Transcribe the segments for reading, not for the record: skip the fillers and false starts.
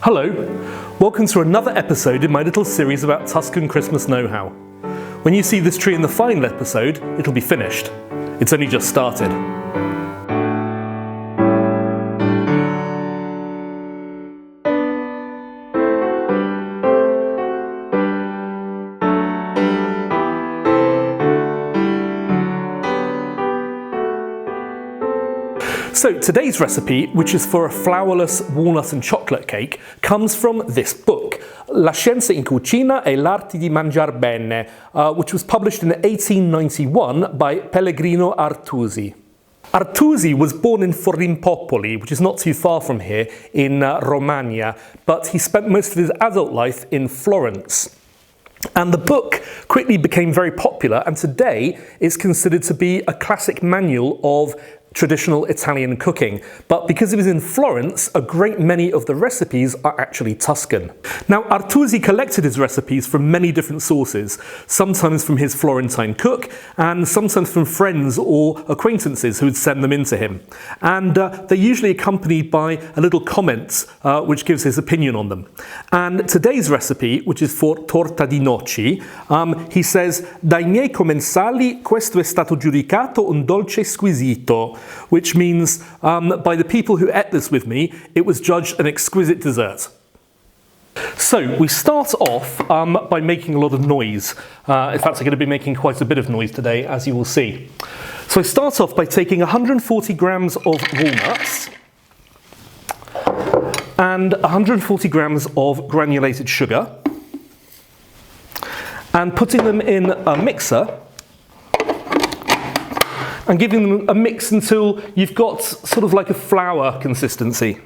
Hello, welcome to another episode in my little series about Tuscan Christmas know-how. When you see this tree in the final episode, it'll be finished. It's only just started. So today's recipe, which is for a flourless walnut and chocolate cake, comes from this book, La scienza in cucina e l'arte di mangiar bene, which was published in 1891 by Pellegrino Artusi. Artusi was born in Forlimpopoli, which is not too far from here, in Romagna, but he spent most of his adult life in Florence. And the book quickly became very popular, and today is considered to be a classic manual of traditional Italian cooking. But because it was in Florence, a great many of the recipes are actually Tuscan. Now, Artusi collected his recipes from many different sources, sometimes from his Florentine cook, and sometimes from friends or acquaintances who would send them in to him. And they're usually accompanied by a little comment which gives his opinion on them. And today's recipe, which is for torta di noci, he says, "Dai miei commensali questo è stato giudicato un dolce squisito," which means by the people who ate this with me, it was judged an exquisite dessert. So we start off by making a lot of noise. In fact, I'm going to be making quite a bit of noise today, as you will see. So I start off by taking 140 grams of walnuts and 140 grams of granulated sugar and putting them in a mixer and giving them a mix until you've got sort of like a flour consistency.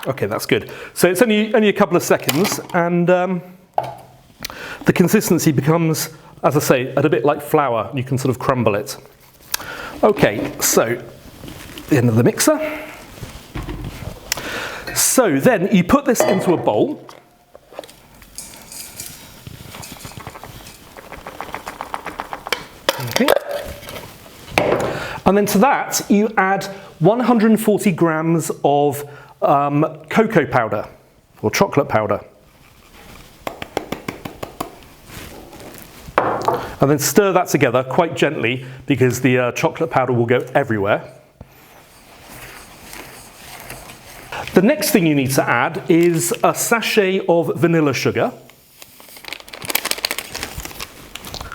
Okay, that's good. So it's only a couple of seconds, and the consistency becomes, as I say, a bit like flour. You can sort of crumble it. Okay, so the end of the mixer. So then you put this into a bowl. Okay. And then to that you add 140 grams of cocoa powder or chocolate powder. And then stir that together quite gently because the chocolate powder will go everywhere. The next thing you need to add is a sachet of vanilla sugar.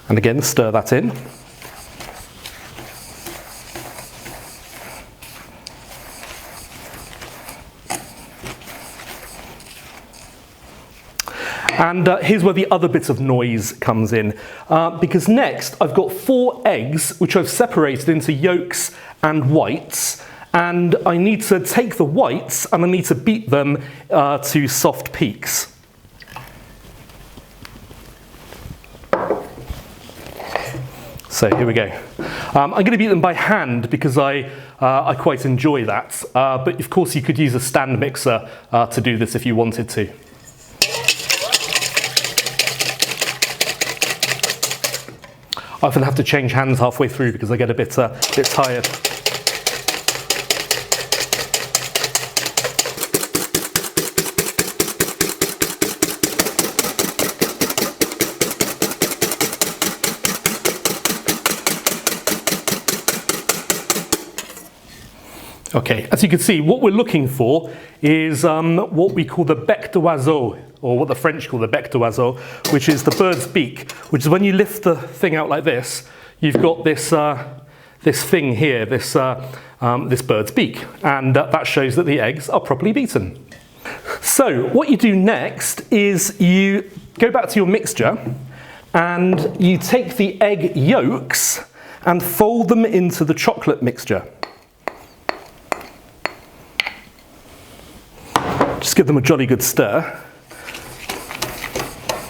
And again, stir that in. And here's where the other bit of noise comes in, because next I've got 4 eggs which I've separated into yolks and whites, and I need to take the whites and I need to beat them to soft peaks. So here we go. I'm going to beat them by hand because I quite enjoy that, but of course you could use a stand mixer to do this if you wanted to. I often have to change hands halfway through because I get a bit tired. Okay, as you can see, what we're looking for is what we call the bec d'oiseau, or what the French call the bec d'oiseau, which is the bird's beak, which is when you lift the thing out like this, you've got this thing here, this bird's beak, and that shows that the eggs are properly beaten. So what you do next is you go back to your mixture and you take the egg yolks and fold them into the chocolate mixture. Just give them a jolly good stir.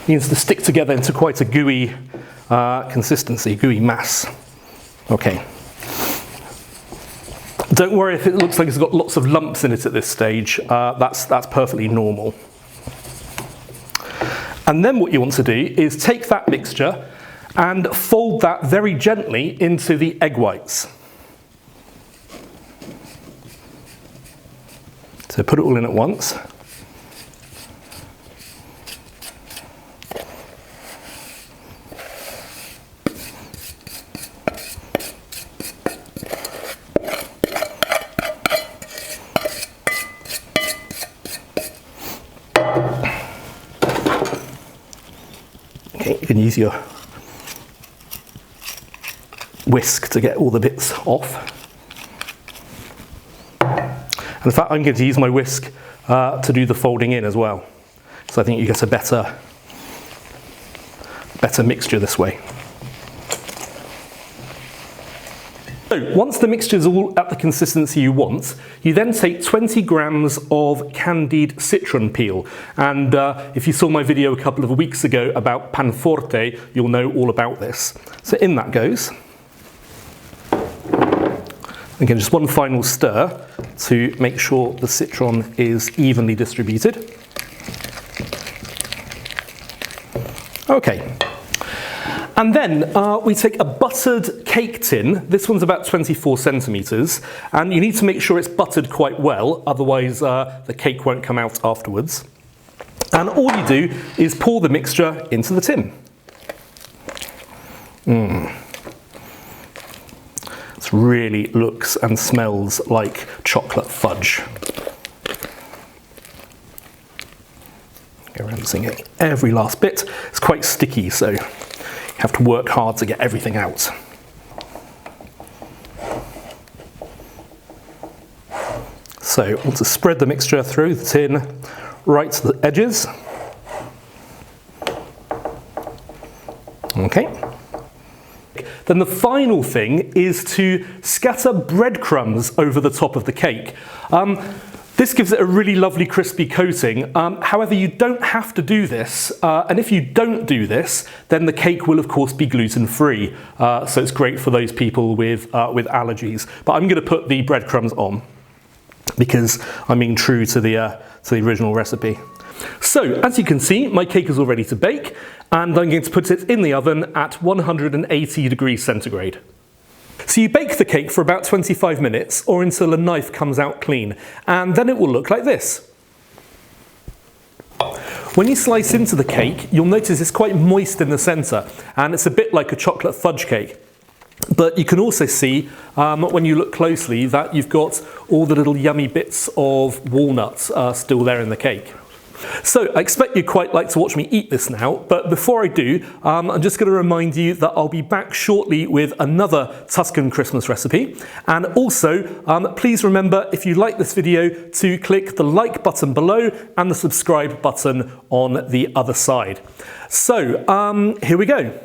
It needs to stick together into quite a gooey consistency, gooey mass. Okay. Don't worry if it looks like it's got lots of lumps in it at this stage. That's perfectly normal. And then what you want to do is take that mixture and fold that very gently into the egg whites. So put it all in at once. Okay, you can use your whisk to get all the bits off. And in fact, I'm going to use my whisk to do the folding in as well. So I think you get a better mixture this way. So once the mixture is all at the consistency you want, you then take 20 grams of candied citron peel. And if you saw my video a couple of weeks ago about pan forte, you'll know all about this. So in that goes. Again, just one final stir to make sure the citron is evenly distributed. Okay. And then we take a buttered cake tin. This one's about 24 centimetres, and you need to make sure it's buttered quite well, otherwise the cake won't come out afterwards. And all you do is pour the mixture into the tin. This really looks and smells like chocolate fudge. Go around singing every last bit. It's quite sticky, so you have to work hard to get everything out. So I want to spread the mixture through the tin right to the edges. Okay. Then the final thing is to scatter breadcrumbs over the top of the cake. This gives it a really lovely crispy coating. However, you don't have to do this, and if you don't do this, then the cake will of course be gluten-free. So it's great for those people with allergies. But I'm going to put the breadcrumbs on because I'm being true to the original recipe. So as you can see, my cake is all ready to bake, and I'm going to put it in the oven at 180 degrees centigrade. So you bake the cake for about 25 minutes or until a knife comes out clean, and then it will look like this. When you slice into the cake, you'll notice it's quite moist in the centre, and it's a bit like a chocolate fudge cake. But you can also see, when you look closely, that you've got all the little yummy bits of walnuts still there in the cake. So I expect you'd quite like to watch me eat this now, but before I do, I'm just going to remind you that I'll be back shortly with another Tuscan Christmas recipe. And also, please remember, if you like this video, to click the like button below and the subscribe button on the other side. So, here we go.